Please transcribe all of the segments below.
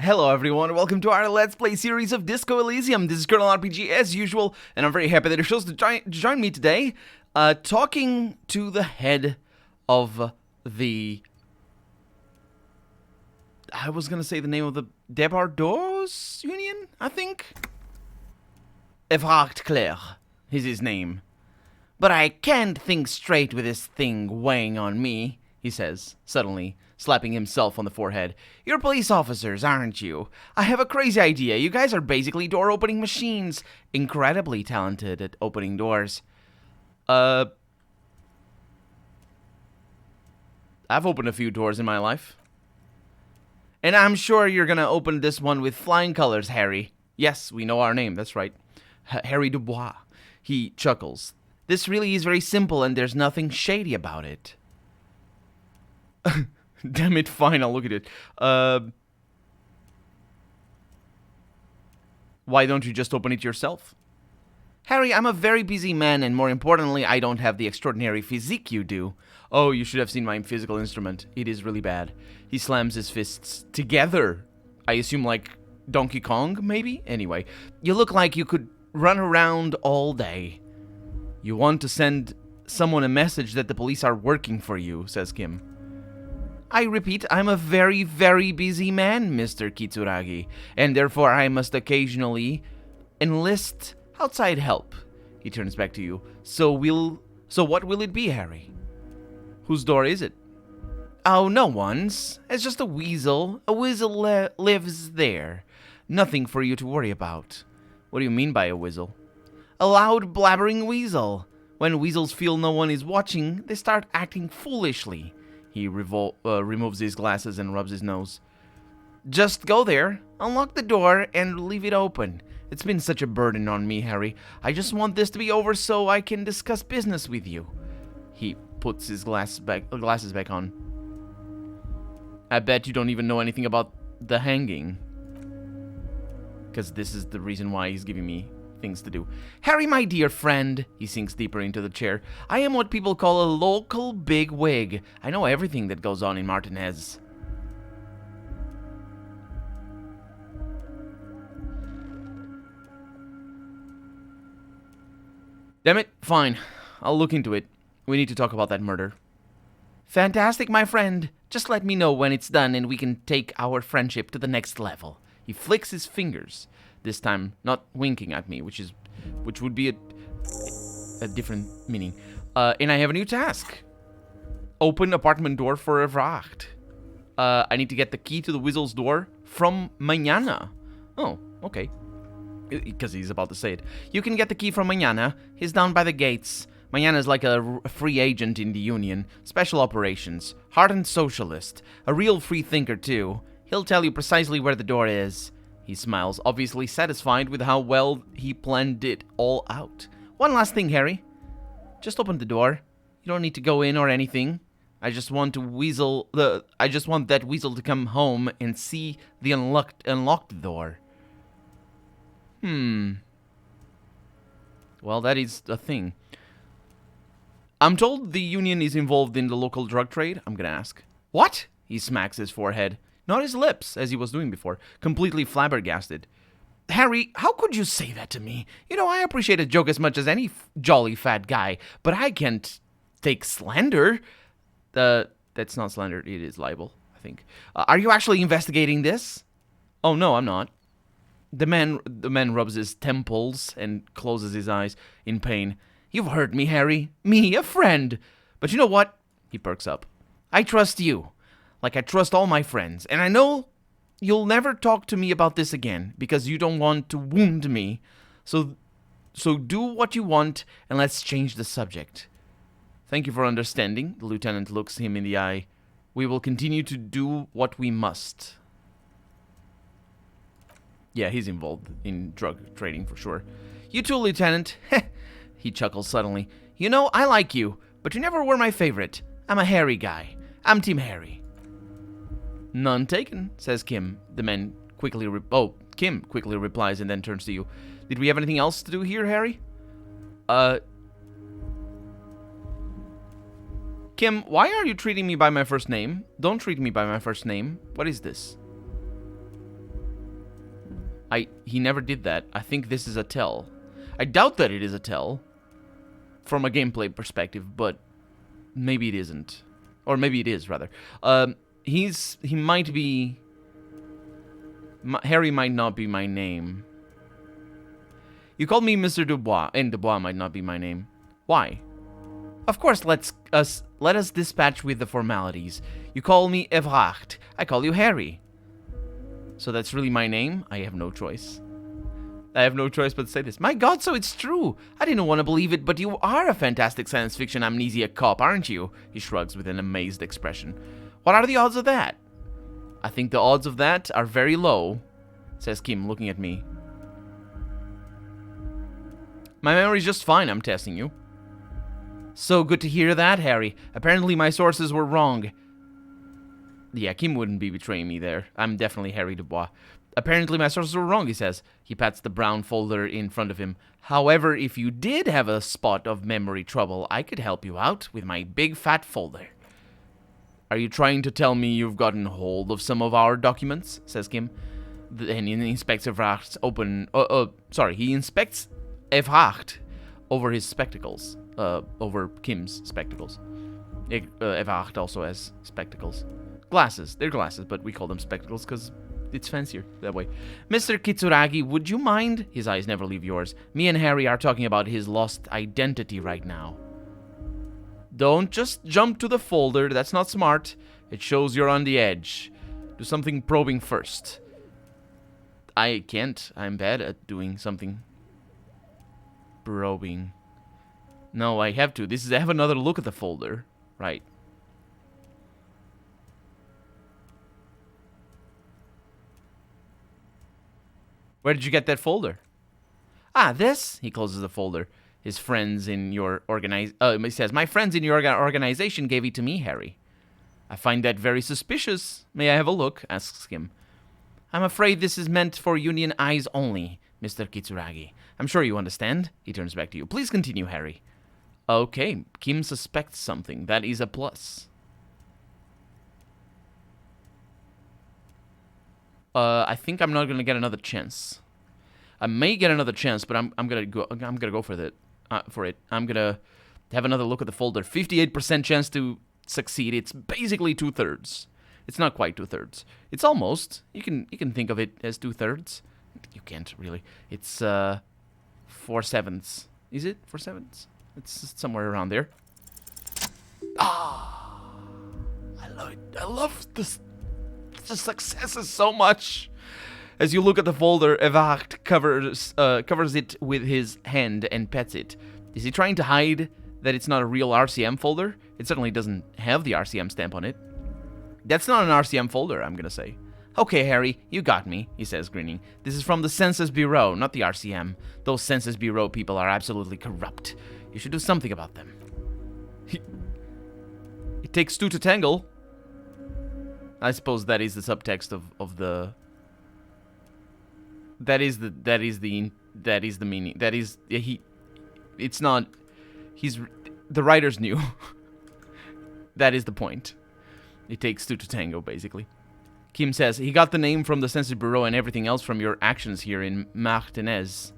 Hello everyone, welcome to our Let's Play series of Disco Elysium. This is Colonel RPG as usual, and I'm very happy that you're chose to join me today, talking to the head of the... I was gonna say the name of the Debardos Union, I think? Evracht Claire is his name. But I can't think straight with this thing weighing on me, he says, suddenly, slapping himself on the forehead. You're police officers, aren't you? I have a crazy idea. You guys are basically door-opening machines. Incredibly talented at opening doors. I've opened a few doors in my life. And I'm sure you're gonna open this one with flying colors, Harry. Yes, we know our name, that's right. Harry Dubois. He chuckles. This really is very simple and there's nothing shady about it. Damn it, fine, I'll look at it. Why don't you just open it yourself? Harry, I'm a very busy man, and more importantly, I don't have the extraordinary physique you do. Oh, you should have seen my physical instrument. It is really bad. He slams his fists together. I assume like Donkey Kong, maybe? Anyway, you look like you could run around all day. You want to send someone a message that the police are working for you, says Kim. I repeat, I'm a very, very busy man, Mr. Kitsuragi, and therefore I must occasionally enlist outside help. He turns back to you. So what will it be, Harry? Whose door is it? Oh, no one's. It's just a weasel. A weasel lives there. Nothing for you to worry about. What do you mean by a weasel? A loud, blabbering weasel. When weasels feel no one is watching, they start acting foolishly. He removes his glasses and rubs his nose. Just go there, unlock the door, and leave it open. It's been such a burden on me, Harry. I just want this to be over so I can discuss business with you. He puts his glasses back on. I bet you don't even know anything about the hanging. Because this is the reason why he's giving me things to do. Harry, my dear friend, he sinks deeper into the chair. I am what people call a local big wig. I know everything that goes on in Martinez. Damn it, fine. I'll look into it. We need to talk about that murder. Fantastic, my friend. Just let me know when it's done and we can take our friendship to the next level. He flicks his fingers. This time, not winking at me, which would be a different meaning. And I have a new task. Open apartment door for Evracht. I need to get the key to the weasel's door from Mañana. Oh, okay. Because he's about to say it. You can get the key from Mañana. He's down by the gates. Mañana's like a free agent in the Union. Special operations. Hardened socialist. A real free thinker, too. He'll tell you precisely where the door is. He smiles, obviously satisfied with how well he planned it all out. One last thing, Harry. Just open the door. You don't need to go in or anything. I just want that weasel to come home and see the unlocked door. Well, that is a thing. I'm told the Union is involved in the local drug trade. I'm gonna ask. What? He smacks his forehead. Not his lips, as he was doing before, completely flabbergasted. Harry, how could you say that to me? You know, I appreciate a joke as much as any jolly fat guy, but I can't take slander. That's not slander, it is libel, I think. Are you actually investigating this? Oh, no, I'm not. The man rubs his temples and closes his eyes in pain. You've heard me, Harry. Me, a friend. But you know what? He perks up. I trust you. Like I trust all my friends, and I know you'll never talk to me about this again, because you don't want to wound me, so do what you want, and let's change the subject. Thank you for understanding, the lieutenant looks him in the eye. We will continue to do what we must. Yeah, he's involved in drug trading for sure. You too, Lieutenant. He chuckles suddenly. You know, I like you, but you never were my favorite. I'm a Harry guy. I'm Team Harry. None taken, says Kim. The man quickly Kim quickly replies and then turns to you. Did we have anything else to do here, Harry? Kim, why are you treating me by my first name? Don't treat me by my first name. What is this? He never did that. I think this is a tell. I doubt that it is a tell from a gameplay perspective, but maybe it isn't. Or maybe it is, rather. He might be... Harry might not be my name. You called me Mr. Dubois, and Dubois might not be my name. Why? Of course, let us dispatch with the formalities. You call me Evracht. I call you Harry. So that's really my name? I have no choice. I have no choice but to say this. My God, so it's true. I didn't want to believe it, but you are a fantastic science fiction amnesia cop, aren't you? He shrugs with an amazed expression. What are the odds of that? I think the odds of that are very low, says Kim, looking at me. My memory's just fine, I'm testing you. So good to hear that, Harry. Apparently my sources were wrong. Yeah, Kim wouldn't be betraying me there. I'm definitely Harry Dubois. Apparently my sources were wrong, he says. He pats the brown folder in front of him. However, if you did have a spot of memory trouble, I could help you out with my big fat folder. Are you trying to tell me you've gotten hold of some of our documents? Says Kim. And he inspects Evracht's he inspects Evracht over his spectacles. Over Kim's spectacles. Evracht also has spectacles. Glasses. They're glasses, but we call them spectacles because it's fancier that way. Mr. Kitsuragi, would you mind? His eyes never leave yours. Me and Harry are talking about his lost identity right now. Don't just jump to the folder. That's not smart. It shows you're on the edge. Do something probing first. I can't. I'm bad at doing something probing. No, I have to. I have another look at the folder. Right. Where did you get that folder? Ah, this? He closes the folder. His friends in your he says, my friends in your organization gave it to me, Harry. I find that very suspicious. May I have a look? Asks him. I'm afraid this is meant for union eyes only, Mr. Kitsuragi. I'm sure you understand. He turns back to you. Please continue, Harry. Okay, Kim suspects something. That is a plus. I think I'm not gonna get another chance. I may get another chance, but I'm gonna go for it. I'm gonna have another look at the folder. 58% chance to succeed. It's basically 2/3. It's not quite 2/3. It's almost. You can think of it as 2/3. You can't really. It's 4/7. Is it 4/7? It's somewhere around there. Ah, I love it. I love this. The successes so much. As you look at the folder, Evracht covers it with his hand and pets it. Is he trying to hide that it's not a real RCM folder? It certainly doesn't have the RCM stamp on it. That's not an RCM folder, I'm gonna say. Okay, Harry, you got me, he says, grinning. This is from the Census Bureau, not the RCM. Those Census Bureau people are absolutely corrupt. You should do something about them. It takes two to tangle. I suppose that is the subtext of the... That is the meaning. It's not... The writers knew. That is the point. It takes two to tango, basically. Kim says, he got the name from the Census Bureau and everything else from your actions here in Martinez.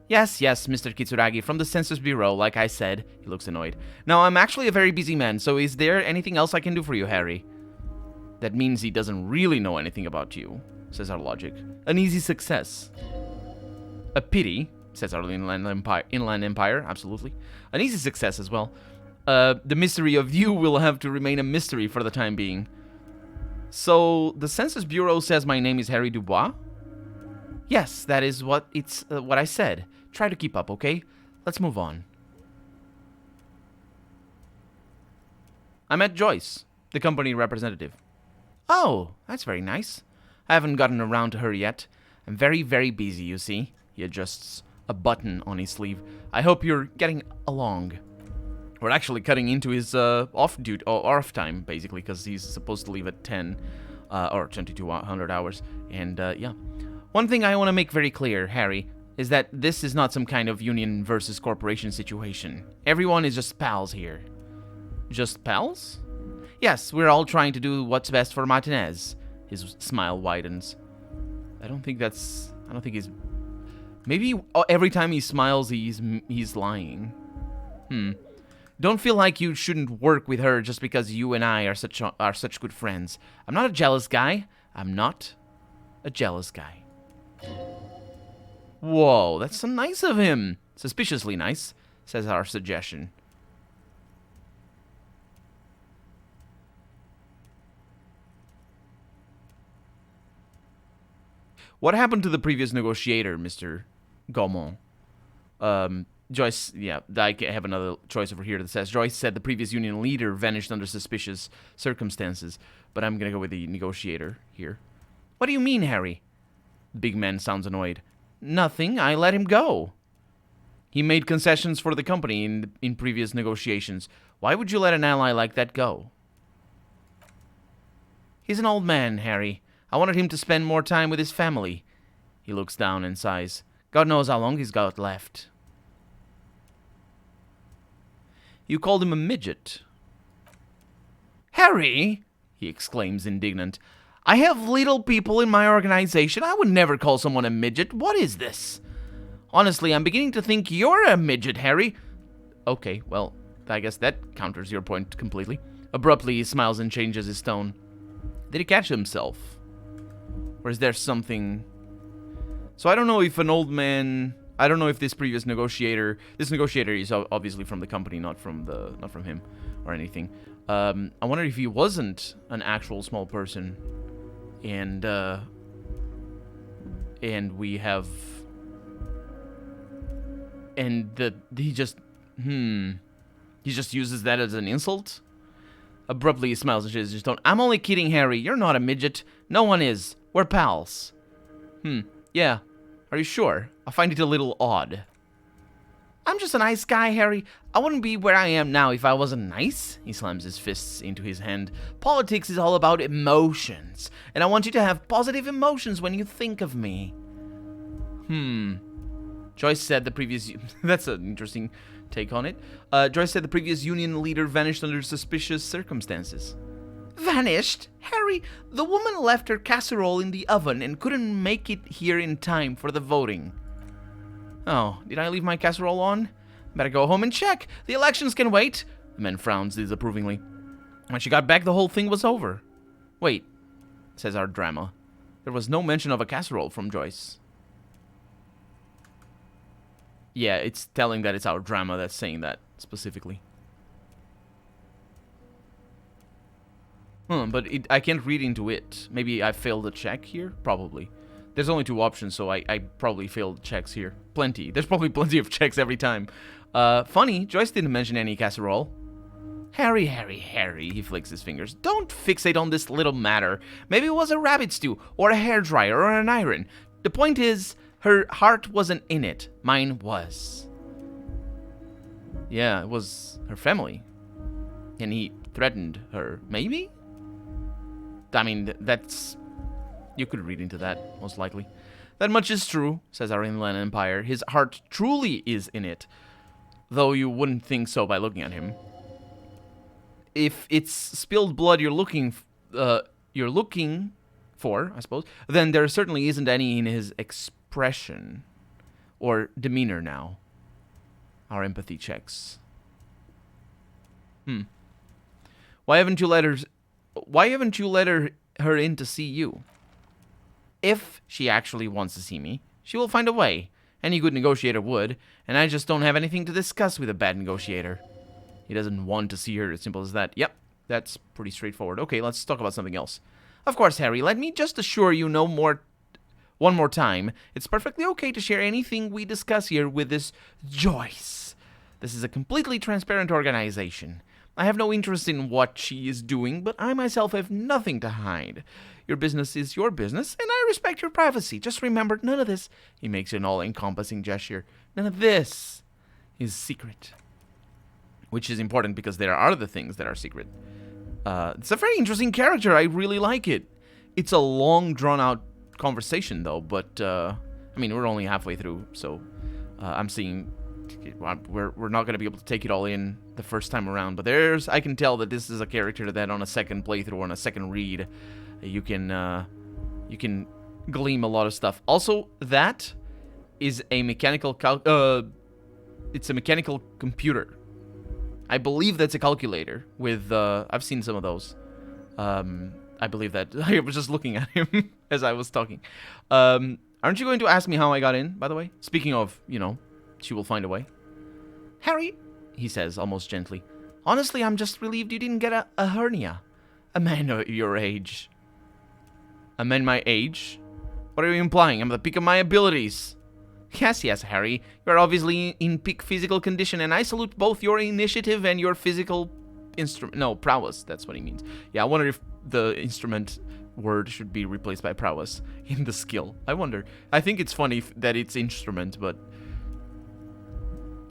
Yes, Mr. Kitsuragi, from the Census Bureau, like I said. He looks annoyed. Now, I'm actually a very busy man, so is there anything else I can do for you, Harry? That means he doesn't really know anything about you, says our logic. An easy success. A pity, says our Inland Empire, absolutely. An easy success as well. The mystery of you will have to remain a mystery for the time being. So, the Census Bureau says my name is Harry Dubois? Yes, that is what I said. Try to keep up, okay? Let's move on. I met Joyce, the company representative. Oh, that's very nice. I haven't gotten around to her yet. I'm very, very busy, you see. He adjusts a button on his sleeve. I hope you're getting along. We're actually cutting into his off time, basically, because he's supposed to leave at 10 or 2200 hours. And, yeah. One thing I want to make very clear, Harry, is that this is not some kind of union versus corporation situation. Everyone is just pals here. Just pals? Yes, we're all trying to do what's best for Martinez. His smile widens. I don't think that's I don't think he's... Maybe every time he smiles, he's lying. Don't feel like you shouldn't work with her just because you and I are such good friends. I'm not a jealous guy. I'm not a jealous guy. Whoa, that's so nice of him. Suspiciously nice, says our suggestion. What happened to the previous negotiator, Mr. Gaumont? Joyce, yeah, I have another choice over here that says, Joyce said the previous union leader vanished under suspicious circumstances, but I'm gonna go with the negotiator here. What do you mean, Harry? The big man sounds annoyed. Nothing, I let him go. He made concessions for the company in previous negotiations. Why would you let an ally like that go? He's an old man, Harry. I wanted him to spend more time with his family. He looks down and sighs. God knows how long he's got left. You called him a midget. Harry, he exclaims indignant. I have little people in my organization. I would never call someone a midget. What is this? Honestly, I'm beginning to think you're a midget, Harry. Okay, well, I guess that counters your point completely. Abruptly, he smiles and changes his tone. Did he catch himself? Or is there something... So I don't know if an old man... I don't know if this previous negotiator... This negotiator is obviously from the company, not from him or anything. I wonder if he wasn't an actual small person. And we have... And he just... He just uses that as an insult? Abruptly, he smiles and shakes his tone. I'm only kidding, Harry. You're not a midget. No one is. We're pals. Yeah. Are you sure? I find it a little odd. I'm just a nice guy, Harry. I wouldn't be where I am now if I wasn't nice. He slams his fists into his hand. Politics is all about emotions, and I want you to have positive emotions when you think of me. Joyce said the previous... That's an interesting take on it. Joyce said the previous union leader vanished under suspicious circumstances. Vanished? Harry, the woman left her casserole in the oven and couldn't make it here in time for the voting. Oh, did I leave my casserole on? Better go home and check. The elections can wait. The man frowns disapprovingly. When she got back, the whole thing was over. Wait, says our drama. There was no mention of a casserole from Joyce. Yeah, it's telling that it's our drama that's saying that specifically. But I can't read into it. Maybe I failed a check here? Probably. There's only two options, so I probably failed checks here. Plenty. There's probably plenty of checks every time. Funny, Joyce didn't mention any casserole. Harry, he flicks his fingers. Don't fixate on this little matter. Maybe it was a rabbit stew, or a hairdryer, or an iron. The point is, her heart wasn't in it. Mine was. Yeah, it was her family. And he threatened her. Maybe? I mean, that's... You could read into that, most likely. That much is true, says our Inland Empire. His heart truly is in it. Though you wouldn't think so by looking at him. If it's spilled blood you're looking for, I suppose, then there certainly isn't any in his expression or demeanor now. Our empathy checks. Why haven't you let her in to see you? If she actually wants to see me, she will find a way. Any good negotiator would, and I just don't have anything to discuss with a bad negotiator. He doesn't want to see her, as simple as that. Yep, that's pretty straightforward. Okay, let's talk about something else. Of course, Harry, let me just assure you one more time, it's perfectly okay to share anything we discuss here with this Joyce. This is a completely transparent organization. I have no interest in what she is doing, but I myself have nothing to hide. Your business is your business, and I respect your privacy. Just remember, none of this, he makes an all-encompassing gesture, none of this is secret. Which is important because there are other things that are secret. It's a very interesting character. I really like it. It's a long, drawn-out conversation, though, but, I mean, we're only halfway through, so I'm seeing... We're not going to be able to take it all in the first time around, but I can tell that this is a character that on a second playthrough, on a second read, you can gleam a lot of stuff. Also, that is a mechanical it's a mechanical computer. I believe that's a calculator with I've seen some of those. I believe that. I was just looking at him as I was talking. Aren't you going to ask me how I got in, by the way? Speaking of, you know, she will find a way. Harry, he says almost gently, honestly, I'm just relieved you didn't get a hernia. A man your age. A man my age? What are you implying? I'm at the peak of my abilities. Yes, Harry. You're obviously in peak physical condition, and I salute both your initiative and your physical prowess. That's what he means. Yeah, I wonder if the instrument word should be replaced by prowess in the skill. I wonder. I think it's funny that it's instrument, but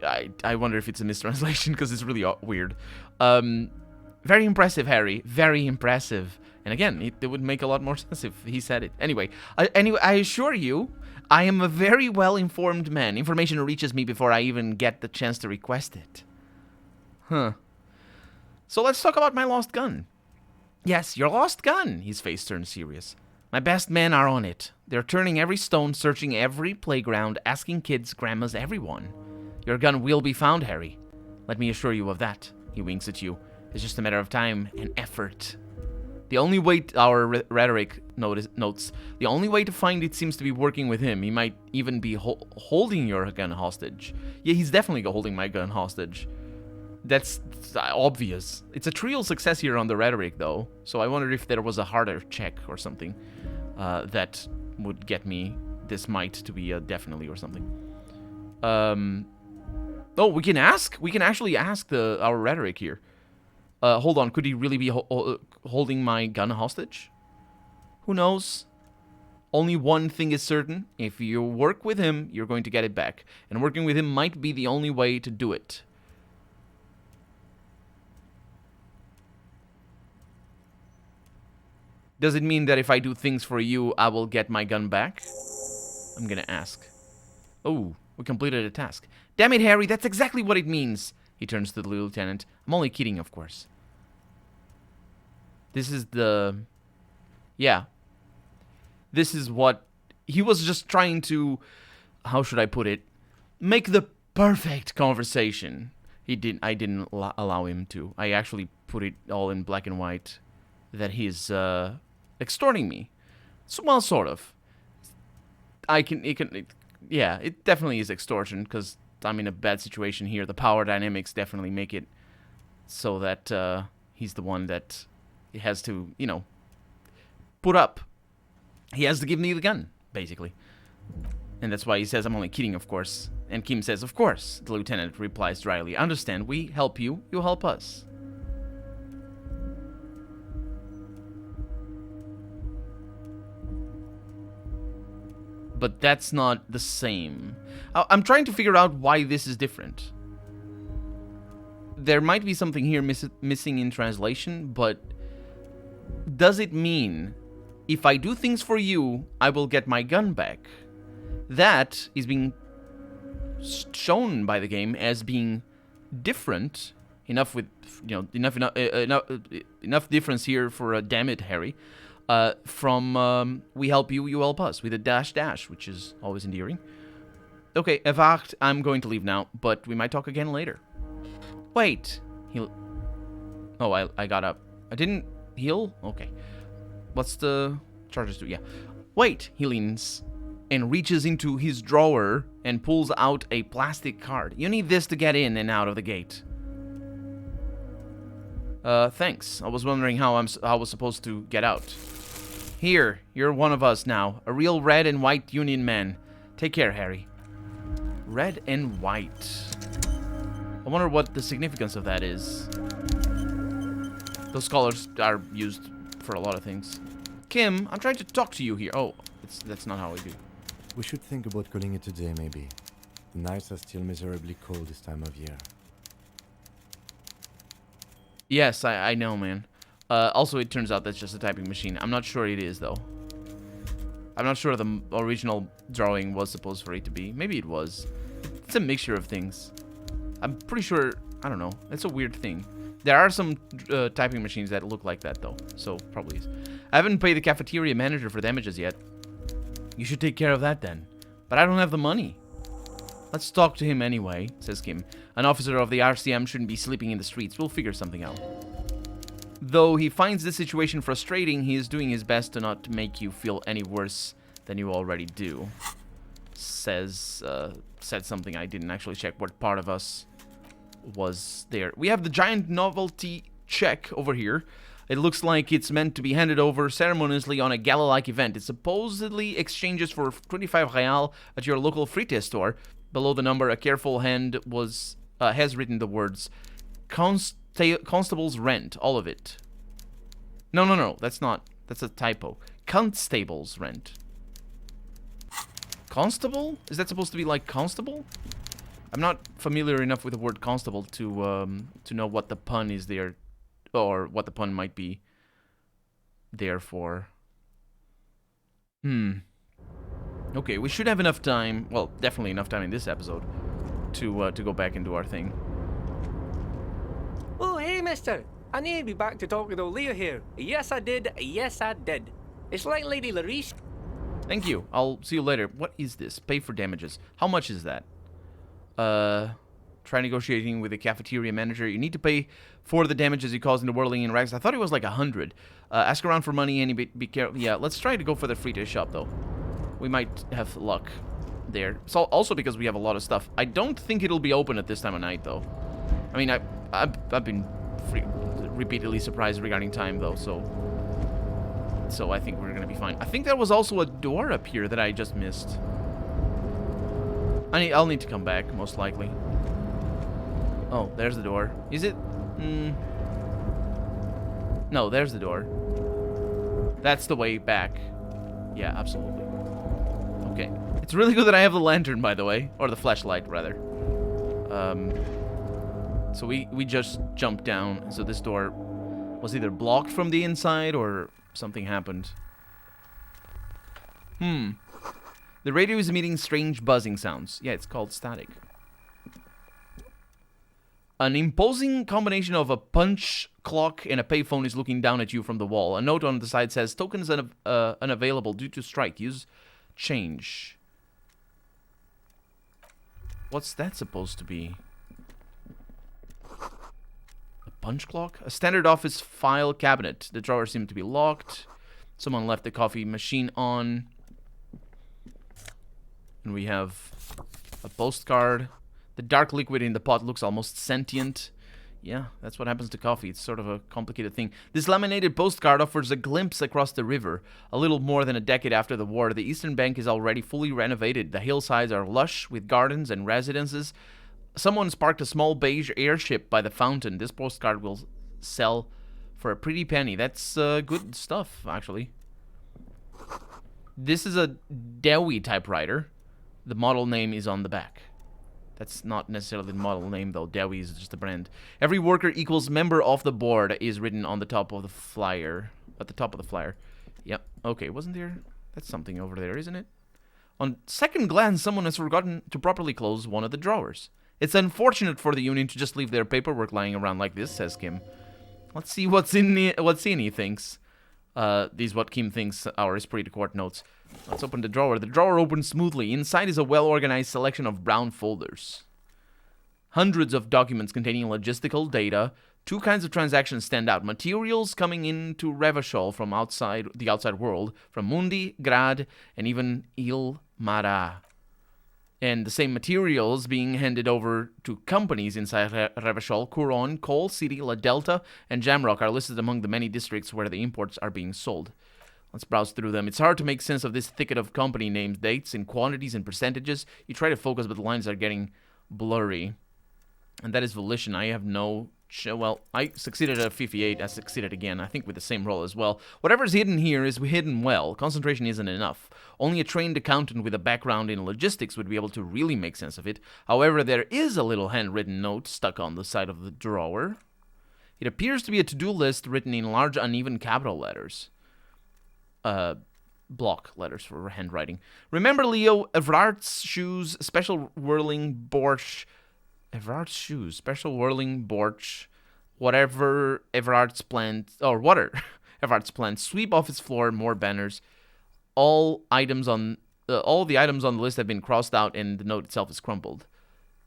I wonder if it's a mistranslation because it's really weird. Very impressive, Harry. Very impressive. And again, it would make a lot more sense if he said it. Anyway, I assure you, I am a very well-informed man. Information reaches me before I even get the chance to request it. Huh. So let's talk about my lost gun. Yes, your lost gun. His face turned serious. My best men are on it. They're turning every stone, searching every playground, asking kids, grandmas, everyone. Your gun will be found, Harry. Let me assure you of that. He winks at you. It's just a matter of time and effort. The only way our rhetoric notes, the only way to find it seems to be working with him. He might even be holding your gun hostage. Yeah, he's definitely holding my gun hostage. That's obvious. It's a trial success here on the rhetoric, though. So I wondered if there was a harder check or something that would get me this might to be a definitely or something. Oh, we can ask? We can actually ask our rhetoric here. Hold on, could he really be holding my gun hostage? Who knows? Only one thing is certain. If you work with him, you're going to get it back. And working with him might be the only way to do it. Does it mean that if I do things for you, I will get my gun back? I'm gonna ask. Oh, we completed a task. Damn it, Harry, that's exactly what it means. He turns to the lieutenant. I'm only kidding, of course. This is the... Yeah. This is what... He was just trying to... How should I put it? Make the perfect conversation. I didn't allow him to. I actually put it all in black and white. That he's extorting me. So, well, sort of. Yeah, it definitely is extortion because I'm in a bad situation here. The power dynamics definitely make it so that he's the one that has to, you know, put up. He has to give me the gun, basically. And that's why he says, I'm only kidding, of course. And Kim says, of course. The lieutenant replies dryly, I understand. We help you. You help us. But that's not the same. I'm trying to figure out why this is different. There might be something here missing in translation, but does it mean if I do things for you, I will get my gun back? That is being shown by the game as being different enough with, you know, enough difference here for a damn it, Harry. From we help you, you help us, with a dash, which is always endearing. Okay, Evacht, I'm going to leave now, but we might talk again later. Wait. Oh, I got up. I didn't heal? Okay. What's the charges do? Yeah. Wait, he leans and reaches into his drawer and pulls out a plastic card. You need this to get in and out of the gate. Thanks. I was wondering how I was supposed to get out. Here, you're one of us now. A real red and white Union man. Take care, Harry. Red and white. I wonder what the significance of that is. Those colors are used for a lot of things. Kim, I'm trying to talk to you here. Oh, that's not how I do. We should think about calling it today, maybe. The nights are still miserably cold this time of year. Yes, I know, man. Also, it turns out that's just a typing machine. I'm not sure it is, though. I'm not sure the original drawing was supposed for it to be. Maybe it was. It's a mixture of things. I'm pretty sure... I don't know. It's a weird thing. There are some typing machines that look like that, though. So, probably is. I haven't paid the cafeteria manager for damages yet. You should take care of that then. But I don't have the money. Let's talk to him anyway, says Kim. An officer of the RCM shouldn't be sleeping in the streets. We'll figure something out. Though he finds this situation frustrating, he is doing his best to not make you feel any worse than you already do. Said something I didn't actually check what part of us was there. We have the giant novelty cheque over here. It looks like it's meant to be handed over ceremoniously on a gala-like event. It supposedly exchanges for 25 real at your local frite store. Below the number, a careful hand has written the words constable's rent, all of it. No, that's not. That's a typo. Constable's rent. Constable? Is that supposed to be like constable? I'm not familiar enough with the word constable to know what the pun is there, or what the pun might be there for. Okay, we should have enough time. Well, definitely enough time in this episode to go back and do our thing. Oh, hey, mister. I need to be back to talk with old Leah here. Yes, I did. Yes, I did. It's like Lady Larice. Thank you. I'll see you later. What is this? Pay for damages. How much is that? Try negotiating with the cafeteria manager. You need to pay for the damages you caused in the whirling in rags. I thought it was like 100. Ask around for money and be careful. Yeah, let's try to go for the free-to shop, though. We might have luck there. So also because we have a lot of stuff. I don't think it'll be open at this time of night, though. I mean, I've been repeatedly surprised regarding time, though, so I think we're gonna be fine. I think there was also a door up here that I just missed. I'll need to come back, most likely. Oh, there's the door. Is it? No, there's the door. That's the way back. Yeah, absolutely. Okay. It's really good that I have the lantern, by the way. Or the flashlight, rather. So we just jumped down. So this door was either blocked from the inside or something happened. The radio is emitting strange buzzing sounds. Yeah, it's called static. An imposing combination of a punch clock and a payphone is looking down at you from the wall. A note on the side says, tokens unavailable due to strike. Use change. What's that supposed to be? A punch clock? A standard office file cabinet. The drawers seem to be locked. Someone left the coffee machine on. And we have a postcard. The dark liquid in the pot looks almost sentient. Yeah, that's what happens to coffee. It's sort of a complicated thing. This laminated postcard offers a glimpse across the river. A little more than a decade after the war, the eastern bank is already fully renovated. The hillsides are lush with gardens and residences. Someone's parked a small beige airship by the fountain. This postcard will sell for a pretty penny. That's good stuff, actually. This is a Dewey typewriter. The model name is on the back. That's not necessarily the model name, though. Dewey is just a brand. Every worker equals member of the board is written on the top of the flyer. At the top of the flyer. Yep. Okay, wasn't there? That's something over there, isn't it? On second glance, someone has forgotten to properly close one of the drawers. It's unfortunate for the union to just leave their paperwork lying around like this, says Kim. Let's see what Cini thinks. These what Kim thinks our esprit de corps notes. Let's open the drawer. The drawer opens smoothly. Inside is a well-organized selection of brown folders. Hundreds of documents containing logistical data. Two kinds of transactions stand out. Materials coming into Revachol from the outside world, from Mundi, Grad, and even Il Mara. And the same materials being handed over to companies inside Revachol. Couronne, Coal City, La Delta, and Jamrock are listed among the many districts where the imports are being sold. Let's browse through them. It's hard to make sense of this thicket of company names, dates, and quantities and percentages. You try to focus, but the lines are getting blurry. And that is volition. I have no... Well, I succeeded at 58. I succeeded again, I think with the same roll as well. Whatever's hidden here is hidden well. Concentration isn't enough. Only a trained accountant with a background in logistics would be able to really make sense of it. However, there is a little handwritten note stuck on the side of the drawer. It appears to be a to-do list written in large, uneven capital letters. Block letters for handwriting. Remember, Leo, Everard's shoes, special whirling borsch. Everard's shoes, special whirling borsch. Whatever Everard's plant, or water. Everard's plant. Sweep off its floor, more banners. All items on all the items on the list have been crossed out and the note itself is crumpled.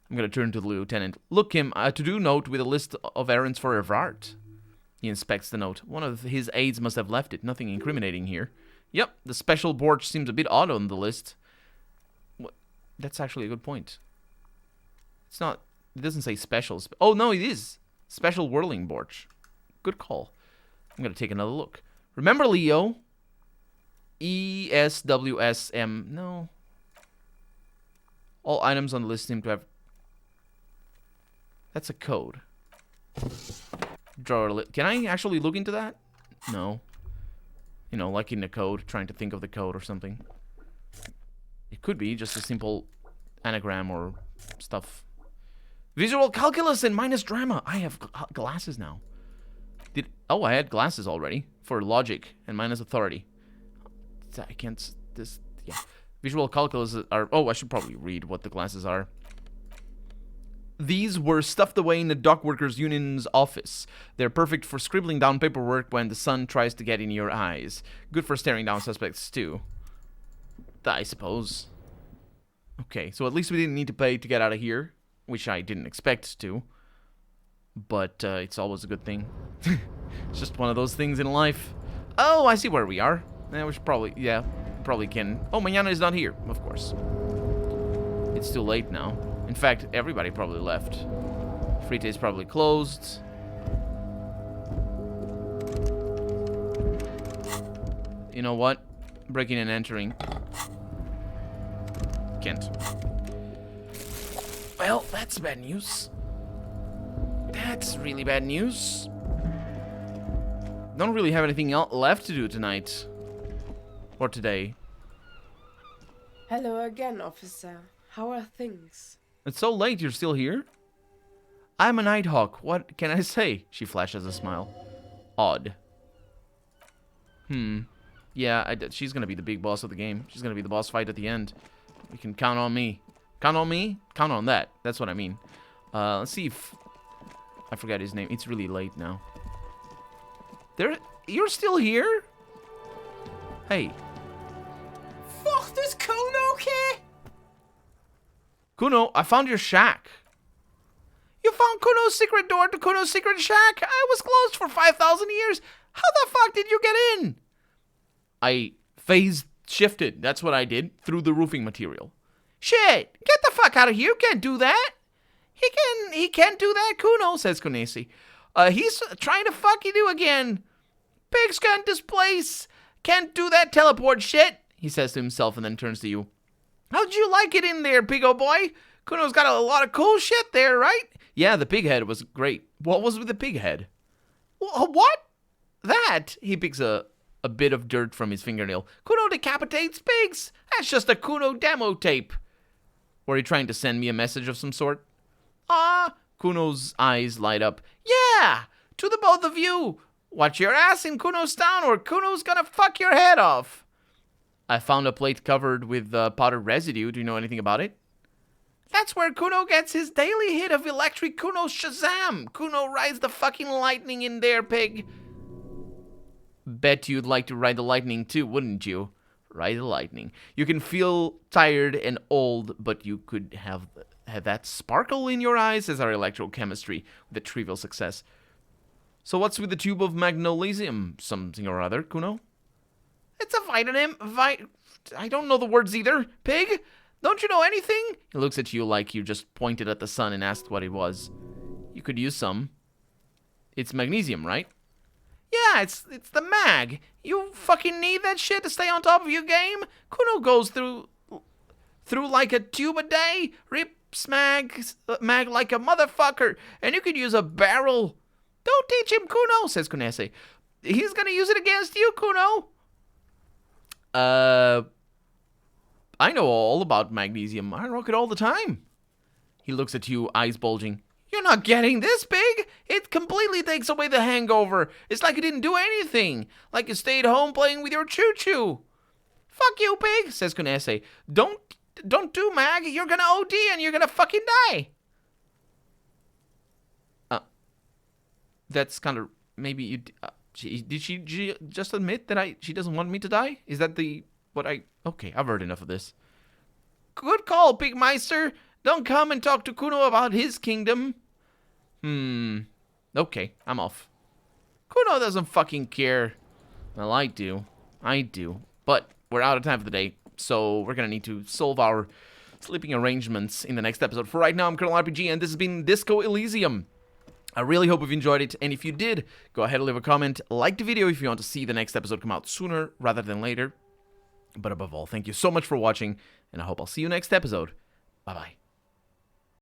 I'm going to turn to the lieutenant. Look, him, a to-do note with a list of errands for Everard. He inspects the note. One of his aides must have left it. Nothing incriminating here. Yep, the special borch seems a bit odd on the list. What? That's actually a good point. It's not... It doesn't say special. Oh, no, it is. Special whirling borch. Good call. I'm going to take another look. Remember, Leo... ESWSM. No. All items on the list seem to have... That's a code. Can I actually look into that? No. You know, like in the code, trying to think of the code or something. It could be just a simple anagram or stuff. Visual calculus and minus drama. I have glasses now. Oh, I had glasses already for logic and minus authority. I can't... Yeah. Visual calculus are... Oh, I should probably read what the glasses are. These were stuffed away in the Dock Workers Union's office. They're perfect for scribbling down paperwork when the sun tries to get in your eyes. Good for staring down suspects, too. I suppose. Okay, so at least we didn't need to pay to get out of here. Which I didn't expect to. But it's always a good thing. It's just one of those things in life. Oh, I see where we are. We should probably... Yeah, probably can... Oh, Mañana is not here, of course. It's too late now. In fact, everybody probably left. Frite is probably closed. You know what? Breaking and entering. Can't. Well, that's bad news. That's really bad news. Don't really have anything left to do tonight. Or today. Hello again, officer. How are things? It's so late, you're still here? I'm a Nighthawk. What can I say? She flashes a smile. Odd. Yeah, she's gonna be the big boss of the game. She's gonna be the boss fight at the end. You can count on me. Count on me? Count on that. That's what I mean. Let's see if... I forgot his name. It's really late now. You're still here? Hey. Fuck, does Kuno care? Kuno, I found your shack. You found Kuno's secret door to Kuno's secret shack? I was closed for 5,000 years. How the fuck did you get in? I phase shifted. That's what I did. Through the roofing material. Shit! Get the fuck out of here. You can't do that. He can't do that, Kuno, says Kunesi. He's trying to fuck you again. Pigs can't displace. Can't do that teleport shit, he says to himself and then turns to you. How'd you like it in there, piggo boy? Kuno's got a lot of cool shit there, right? Yeah, the pig head was great. What was with the pig head? What? That? He picks a bit of dirt from his fingernail. Kuno decapitates pigs. That's just a Kuno demo tape. Were you trying to send me a message of some sort? Kuno's eyes light up. Yeah, to the both of you. Watch your ass in Kuno's town or Kuno's gonna fuck your head off. I found a plate covered with powdered residue. Do you know anything about it? That's where Kuno gets his daily hit of electric Kuno Shazam. Kuno rides the fucking lightning in there, pig. Bet you'd like to ride the lightning too, wouldn't you? Ride the lightning. You can feel tired and old, but you could have that sparkle in your eyes as our electrochemistry with a trivial success. So what's with the tube of magnesium something or other, Kuno? It's a vitamin. I don't know the words either, pig. Don't you know anything? He looks at you like you just pointed at the sun and asked what it was. You could use some. It's magnesium, right? Yeah, it's the mag. You fucking need that shit to stay on top of your game. Kuno goes through like a tube a day, rips mag like a motherfucker, and you could use a barrel. Don't teach him, Kuno, says Kunese. He's gonna use it against you, Kuno. I know all about magnesium. I rock it all the time. He looks at you, eyes bulging. You're not getting this, pig. It completely takes away the hangover. It's like you didn't do anything. Like you stayed home playing with your choo-choo. Fuck you, pig, says Kunese. Don't do mag. You're gonna OD and you're gonna fucking die. That's kind of... Maybe you... did she just admit that she doesn't want me to die? Is that the... Okay, I've heard enough of this. Good call, Pigmeister. Don't come and talk to Kuno about his kingdom. Okay, I'm off. Kuno doesn't fucking care. Well, I do. But we're out of time for the day, so we're gonna need to solve our sleeping arrangements in the next episode. For right now, I'm Colonel RPG, and this has been Disco Elysium. I really hope you've enjoyed it, and if you did, go ahead and leave a comment, like the video if you want to see the next episode come out sooner rather than later. But above all, thank you so much for watching, and I hope I'll see you next episode. Bye-bye.